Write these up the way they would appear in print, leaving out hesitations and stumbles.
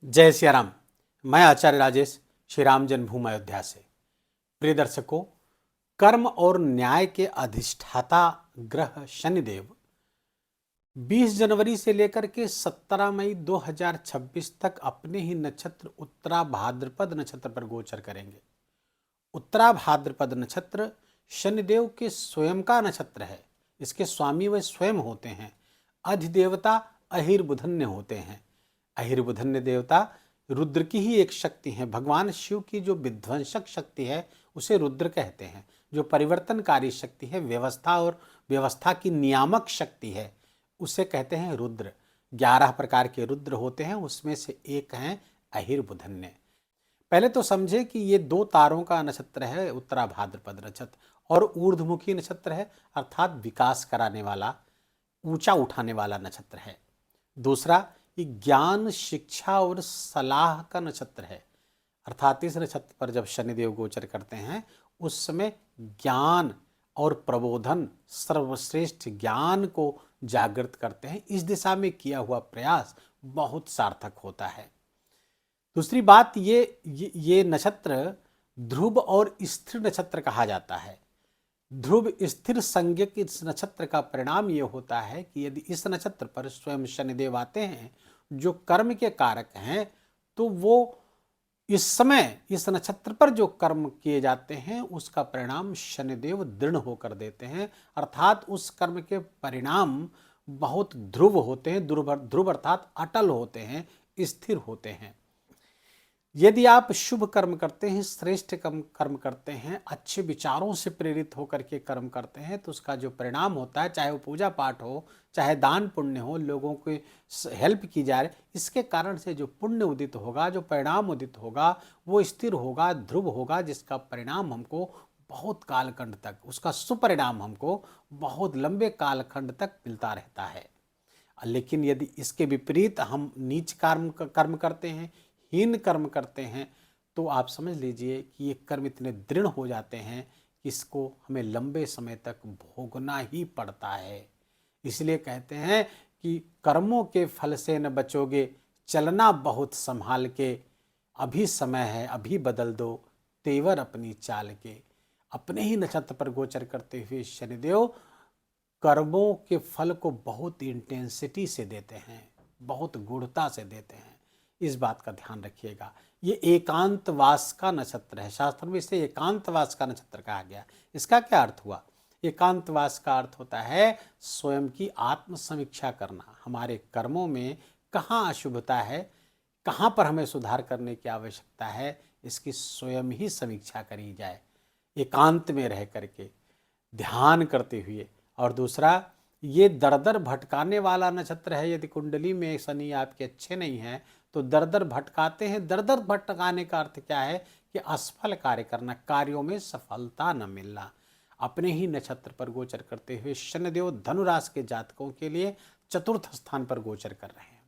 जय सिया राम। मैं आचार्य राजेश श्री राम जन्मभूमि अयोध्या से। प्रिय दर्शकों, कर्म और न्याय के अधिष्ठाता ग्रह शनिदेव 20 जनवरी से लेकर के 17 मई 2026 तक अपने ही नक्षत्र उत्तरा भाद्रपद नक्षत्र पर गोचर करेंगे। उत्तरा भाद्रपद नक्षत्र शनिदेव के स्वयं का नक्षत्र है। इसके स्वामी वे स्वयं होते हैं। अधिदेवता अहिर्बुधन्य होते हैं। अहिर्बुधन्य देवता रुद्र की ही एक शक्ति है। भगवान शिव की जो विध्वंसक शक्ति है उसे रुद्र कहते हैं। जो परिवर्तनकारी शक्ति है, व्यवस्था और व्यवस्था की नियामक शक्ति है, उसे कहते हैं रुद्र। 11 प्रकार के रुद्र होते हैं, उसमें से एक हैं अहिर्बुधन्य। पहले तो समझे कि ये 2 तारों का नक्षत्र है उत्तरा भाद्रपद नक्षत्र, और ऊर्ध्वमुखी नक्षत्र है, अर्थात विकास कराने वाला, ऊंचा उठाने वाला नक्षत्र है। दूसरा, ये ज्ञान, शिक्षा और सलाह का नक्षत्र है। अर्थात इस नक्षत्र पर जब शनिदेव गोचर करते हैं उस समय ज्ञान और प्रबोधन, सर्वश्रेष्ठ ज्ञान को जागृत करते हैं। इस दिशा में किया हुआ प्रयास बहुत सार्थक होता है। दूसरी बात, ये नक्षत्र ध्रुव और स्थिर नक्षत्र कहा जाता है। ध्रुव स्थिर संज्ञक इस नक्षत्र का परिणाम ये होता है कि यदि इस नक्षत्र पर स्वयं शनिदेव आते हैं जो कर्म के कारक हैं, तो वो इस समय इस नक्षत्र पर जो कर्म किए जाते हैं उसका परिणाम शनिदेव दृढ़ होकर देते हैं। अर्थात उस कर्म के परिणाम बहुत ध्रुव होते हैं। ध्रुव अर्थात अटल होते हैं, स्थिर होते हैं। यदि आप शुभ कर्म करते हैं, श्रेष्ठ कर्म करते हैं, अच्छे विचारों से प्रेरित होकर के कर्म करते हैं, तो उसका जो परिणाम होता है, चाहे वो पूजा पाठ हो, चाहे दान पुण्य हो, लोगों को हेल्प की जाए, इसके कारण से जो पुण्य उदित होगा, जो परिणाम उदित होगा, वो स्थिर होगा, ध्रुव होगा, जिसका परिणाम हमको बहुत कालखंड तक, उसका सुपरिणाम हमको बहुत लंबे कालखंड तक मिलता रहता है। लेकिन यदि इसके विपरीत हम नीच कर्म करते हैं, हीन कर्म करते हैं, तो आप समझ लीजिए कि ये कर्म इतने दृढ़ हो जाते हैं कि इसको हमें लंबे समय तक भोगना ही पड़ता है। इसलिए कहते हैं कि कर्मों के फल से न बचोगे, चलना बहुत संभाल के, अभी समय है अभी बदल दो तेवर अपनी चाल के। अपने ही नक्षत्र पर गोचर करते हुए शनिदेव कर्मों के फल को बहुत इंटेंसिटी से देते हैं, बहुत गूढ़ता से देते हैं। इस बात का ध्यान रखिएगा। ये एकांतवास का नक्षत्र है। शास्त्र में इसे एकांतवास का नक्षत्र कहा गया। इसका क्या अर्थ हुआ? एकांतवास का अर्थ होता है स्वयं की आत्म समीक्षा करना। हमारे कर्मों में कहाँ अशुभता है, कहाँ पर हमें सुधार करने की आवश्यकता है, इसकी स्वयं ही समीक्षा करी जाए, एकांत में रह करके ध्यान करते हुए। और दूसरा, ये दर दर भटकाने वाला नक्षत्र है। यदि कुंडली में शनि आपके अच्छे नहीं है तो दर दर भटकाते हैं। दर दर भटकाने का अर्थ क्या है कि असफल कार्य करना, कार्यों में सफलता न मिलना। अपने ही नक्षत्र पर गोचर करते हुए शनिदेव धनु राशि के जातकों के लिए चतुर्थ स्थान पर गोचर कर रहे हैं।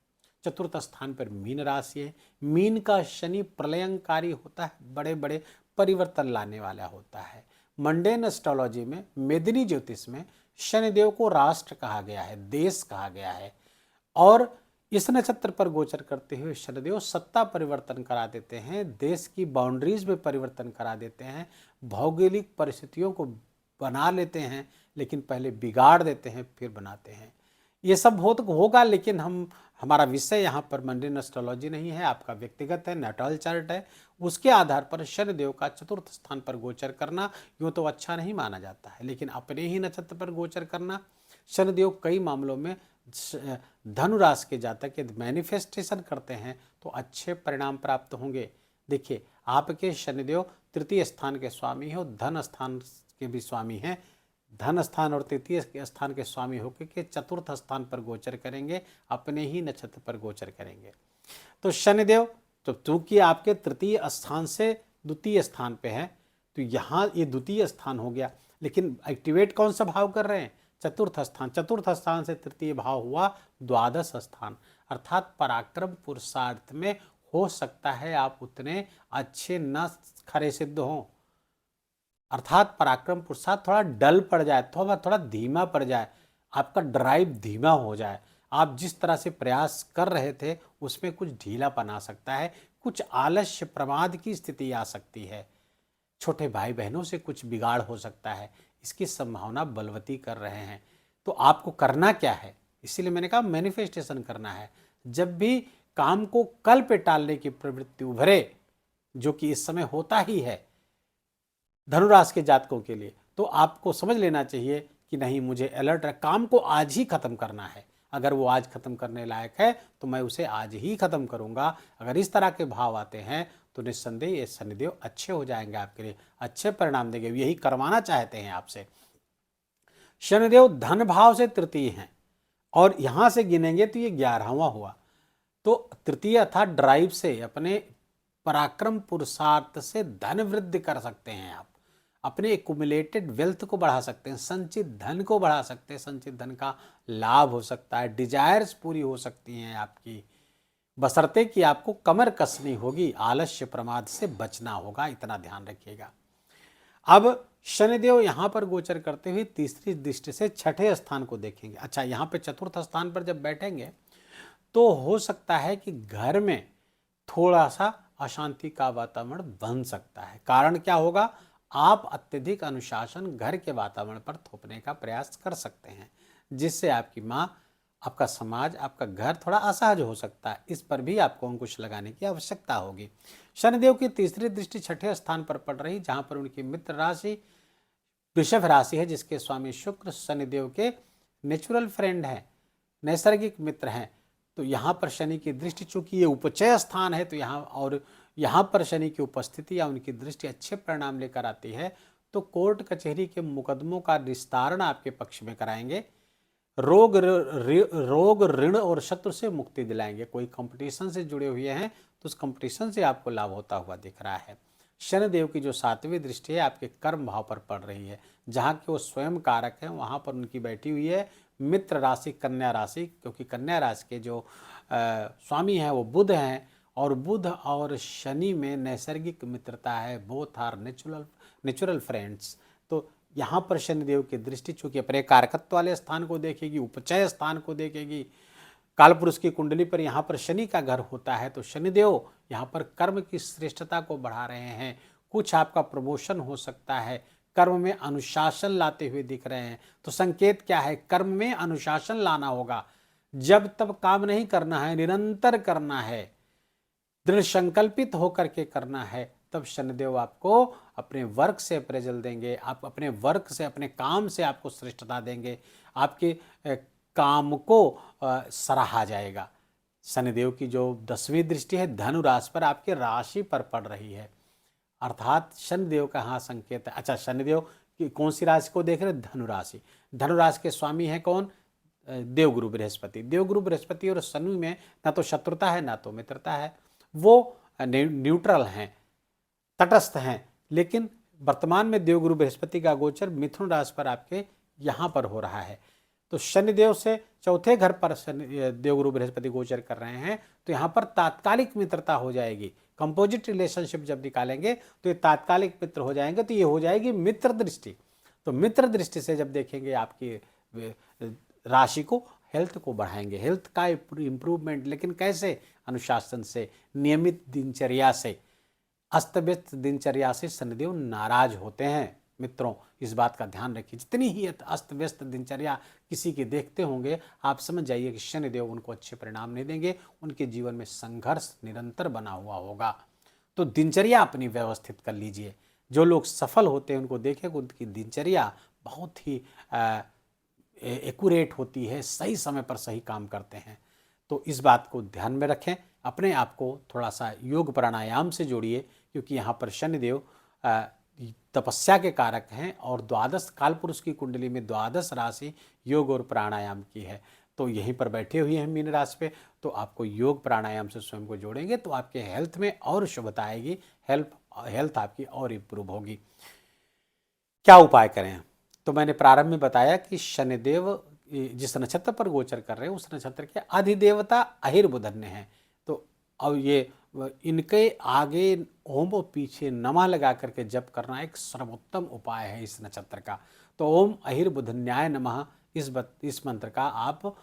चतुर्थ स्थान पर मीन राशि है। मीन का शनि प्रलयंकारी होता है, बड़े बड़े परिवर्तन लाने वाला होता है। मंडेन एस्ट्रोलॉजी में, मेदिनी ज्योतिष में शनिदेव को राष्ट्र कहा गया है, देश कहा गया है। और इस नक्षत्र पर गोचर करते हुए शनिदेव सत्ता परिवर्तन करा देते हैं, देश की बाउंड्रीज में परिवर्तन करा देते हैं, भौगोलिक परिस्थितियों को बना लेते हैं, लेकिन पहले बिगाड़ देते हैं फिर बनाते हैं। ये सब होगा, लेकिन हमारा विषय यहाँ पर मंडेन एस्ट्रोलॉजी नहीं है, आपका व्यक्तिगत है, नाटाल चार्ट है। उसके आधार पर शनिदेव का चतुर्थ स्थान पर गोचर करना यूँ तो अच्छा नहीं माना जाता है, लेकिन अपने ही नक्षत्र पर गोचर करना, शनिदेव कई मामलों में धनु राशि के जातक यदि मैनिफेस्टेशन करते हैं तो अच्छे परिणाम प्राप्त होंगे। देखिए, आपके शनिदेव तृतीय स्थान के स्वामी हो, धन स्थान के भी स्वामी हैं। धन स्थान और तृतीय स्थान के स्वामी होकर के चतुर्थ स्थान पर गोचर करेंगे, अपने ही नक्षत्र पर गोचर करेंगे। तो शनिदेव तो चूंकि आपके तृतीय स्थान से द्वितीय स्थान पे है, तो यहाँ ये द्वितीय स्थान हो गया, लेकिन एक्टिवेट कौन सा भाव कर रहे हैं? चतुर्थ स्थान। चतुर्थ स्थान से तृतीय भाव हुआ द्वादश स्थान, अर्थात पराक्रम पुरुषार्थ में हो सकता है आप उतने अच्छे न खरे सिद्ध हों, अर्थात पराक्रम पुरुषार्थ थोड़ा डल पड़ जाए, थोड़ा धीमा पड़ जाए, आपका ड्राइव धीमा हो जाए, आप जिस तरह से प्रयास कर रहे थे उसमें कुछ ढीलापन आ सकता है, कुछ आलस्य प्रमाद की स्थिति आ सकती है, छोटे भाई बहनों से कुछ बिगाड़ हो सकता है, इसकी संभावना बलवती कर रहे हैं। तो आपको करना क्या है, इसीलिए मैंने कहा मैनिफेस्टेशन करना है। जब भी काम को कल पे टालने की प्रवृत्ति उभरे, जो कि इस समय होता ही है धनुराशि के जातकों के लिए, तो आपको समझ लेना चाहिए कि नहीं, मुझे अलर्ट है, काम को आज ही खत्म करना है। अगर वो आज खत्म करने लायक है तो मैं उसे आज ही खत्म करूंगा। अगर इस तरह के भाव आते हैं तो निस्संदेह ये शनिदेव अच्छे हो जाएंगे, आपके लिए अच्छे परिणाम देंगे, यही करवाना चाहते हैं आपसे। शनिदेव धन भाव से तृतीय हैं और यहां से गिनेंगे तो ये 11वां हुआ। तो तृतीय अर्थात ड्राइव से, अपने पराक्रम पुरुषार्थ से धन वृद्धि कर सकते हैं आप, अपने एक्युमुलेटेड वेल्थ को बढ़ा सकते हैं, संचित धन को बढ़ा सकते हैं, संचित धन का लाभ हो सकता है, डिजायर्स पूरी हो सकती हैं आपकी, बशर्ते कि आपको कमर कसनी होगी, आलस्य प्रमाद से बचना होगा, इतना ध्यान रखिएगा। अब शनिदेव यहां पर गोचर करते हुए तीसरी दृष्टि से छठे स्थान को देखेंगे। अच्छा, यहां पे चतुर्थ स्थान पर जब बैठेंगे तो हो सकता है कि घर में थोड़ा सा अशांति का वातावरण बन सकता है। कारण क्या होगा, आप अत्यधिक अनुशासन घर के वातावरण पर थोपने का प्रयास कर सकते हैं, जिससे आपकी माँ, आपका समाज, आपका घर थोड़ा असहज हो सकता है। इस पर भी आपको अंकुश लगाने की आवश्यकता होगी। शनिदेव की तीसरी दृष्टि छठे स्थान पर पड़ रही, जहां पर उनकी मित्र राशि वृषभ राशि है, जिसके स्वामी शुक्र शनिदेव के नेचुरल फ्रेंड हैं, नैसर्गिक मित्र हैं। तो यहाँ पर शनि की दृष्टि, चूंकि ये उपचय स्थान है, तो यहाँ पर शनि की उपस्थिति या उनकी दृष्टि अच्छे परिणाम लेकर आती है। तो कोर्ट कचहरी के मुकदमों का निस्तारण आपके पक्ष में कराएंगे, रोग ऋण और शत्रु से मुक्ति दिलाएंगे। कोई कंपटीशन से जुड़े हुए हैं तो उस कंपटीशन से आपको लाभ होता हुआ दिख रहा है। शनिदेव की जो 7वीं दृष्टि है आपके कर्म भाव पर पड़ रही है, जहाँ के वो स्वयं कारक है, वहाँ पर उनकी बैठी हुई है मित्र राशि कन्या राशि, क्योंकि कन्या राशि के जो स्वामी हैं वो बुध हैं, और बुध और शनि में नैसर्गिक मित्रता है, बोथ आर नेचुरल फ्रेंड्स। तो यहाँ पर शनिदेव की दृष्टि चूंकि अपने कारकत्व वाले स्थान को देखेगी, उपचय स्थान को देखेगी, कालपुरुष की कुंडली पर यहाँ पर शनि का घर होता है, तो शनिदेव यहाँ पर कर्म की श्रेष्ठता को बढ़ा रहे हैं। कुछ आपका प्रमोशन हो सकता है, कर्म में अनुशासन लाते हुए दिख रहे हैं। तो संकेत क्या है, कर्म में अनुशासन लाना होगा, जब तब काम नहीं करना है, निरंतर करना है, दृढ़ संकल्पित होकर के करना है। तब शनिदेव आपको अपने वर्क से अप्रेजल देंगे, आप अपने वर्क से, अपने काम से आपको श्रेष्ठता देंगे, आपके काम को सराहा जाएगा। शनिदेव की जो 10वीं दृष्टि है धनु राशि पर, आपके राशि पर पड़ रही है, अर्थात शनिदेव का हाँ संकेत है। अच्छा, शनिदेव की कौन सी राशि को देख रहे हैं, धनु राशि। धनु राशि के स्वामी है कौन, देवगुरु बृहस्पति। देवगुरु बृहस्पति और शनि में ना तो शत्रुता है ना तो मित्रता है, वो न्यूट्रल हैं, तटस्थ हैं। लेकिन वर्तमान में देवगुरु बृहस्पति का गोचर मिथुन राशि पर आपके यहाँ पर हो रहा है, तो शनिदेव से चौथे घर पर देवगुरु बृहस्पति गोचर कर रहे हैं, तो यहाँ पर तात्कालिक मित्रता हो जाएगी। कंपोजिट रिलेशनशिप जब निकालेंगे तो ये तात्कालिक मित्र हो जाएंगे, तो ये हो जाएगी मित्र दृष्टि। तो मित्र दृष्टि से जब देखेंगे आपकी राशि को, हेल्थ को बढ़ाएंगे, हेल्थ का इम्प्रूवमेंट। लेकिन कैसे, अनुशासन से, नियमित दिनचर्या से। अस्त व्यस्त दिनचर्या से शनिदेव नाराज होते हैं मित्रों, इस बात का ध्यान रखिए। जितनी ही अस्त व्यस्त दिनचर्या किसी की देखते होंगे, आप समझ जाइए कि शनिदेव उनको अच्छे परिणाम नहीं देंगे, उनके जीवन में संघर्ष निरंतर बना हुआ होगा। तो दिनचर्या अपनी व्यवस्थित कर लीजिए। जो लोग सफल होते हैं उनको देखें, उनकी दिनचर्या बहुत ही एक्यूरेट होती है, सही समय पर सही काम करते हैं। तो इस बात को ध्यान में रखें, अपने आप को थोड़ा सा योग प्राणायाम से जोड़िए, क्योंकि यहाँ पर शनिदेव तपस्या के कारक हैं, और द्वादश कालपुरुष की कुंडली में द्वादश राशि योग और प्राणायाम की है। तो यहीं पर बैठे हुए हैं मीन राशि पे, तो आपको योग प्राणायाम से स्वयं को जोड़ेंगे तो आपके हेल्थ में और शुभता आएगी, हेल्थ आपकी और इम्प्रूव होगी। क्या उपाय करें, तो मैंने प्रारंभ में बताया कि शनिदेव जिस नक्षत्र पर गोचर कर रहे हैं उस नक्षत्र के अधिदेवता अहिर्बुधन्य हैं। तो अब ये इनके आगे ओम और पीछे नमः लगा करके जप करना एक सर्वोत्तम उपाय है इस नक्षत्र का। तो ओम अहिर्बुधन्याय नमः, इस मंत्र का आप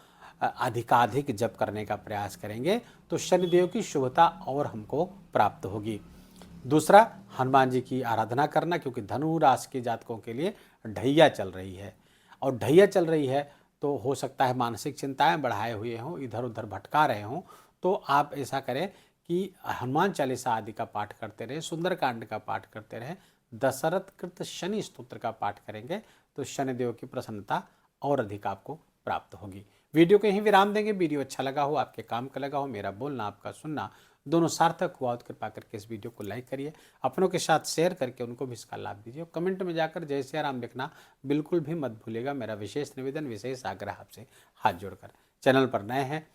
अधिकाधिक जप करने का प्रयास करेंगे तो शनिदेव की शुभता और हमको प्राप्त होगी। दूसरा, हनुमान जी की आराधना करना, क्योंकि धनु राशि के जातकों के लिए ढैया चल रही है और ढैया चल रही है तो हो सकता है मानसिक चिंताएं बढ़ाए हुए हों, इधर उधर भटका रहे हों, तो आप ऐसा करें कि हनुमान चालीसा आदि का पाठ करते रहें, सुंदरकांड का पाठ करते रहें, दशरथ कृत शनि स्तोत्र का पाठ करेंगे तो शनिदेव की प्रसन्नता और अधिक आपको प्राप्त होगी। वीडियो को यहीं विराम देंगे। वीडियो अच्छा लगा हो, आपके काम का लगा हो, मेरा बोलना आपका सुनना दोनों सार्थक हुआ तो कृपा करके इस वीडियो को लाइक करिए, अपनों के साथ शेयर करके उनको भी इसका लाभ दीजिए। कमेंट में जाकर जय सिया राम लिखना बिल्कुल भी मत भूलिएगा। मेरा विशेष निवेदन, विशेष आग्रह आपसे हाथ जोड़कर। चैनल पर नए हैं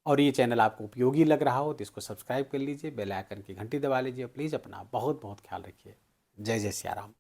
और ये चैनल आपको उपयोगी लग रहा हो तो इसको सब्सक्राइब कर लीजिए, बेल आइकन की घंटी दबा लीजिए। प्लीज़ अपना बहुत बहुत ख्याल रखिए। जय जय सिया राम।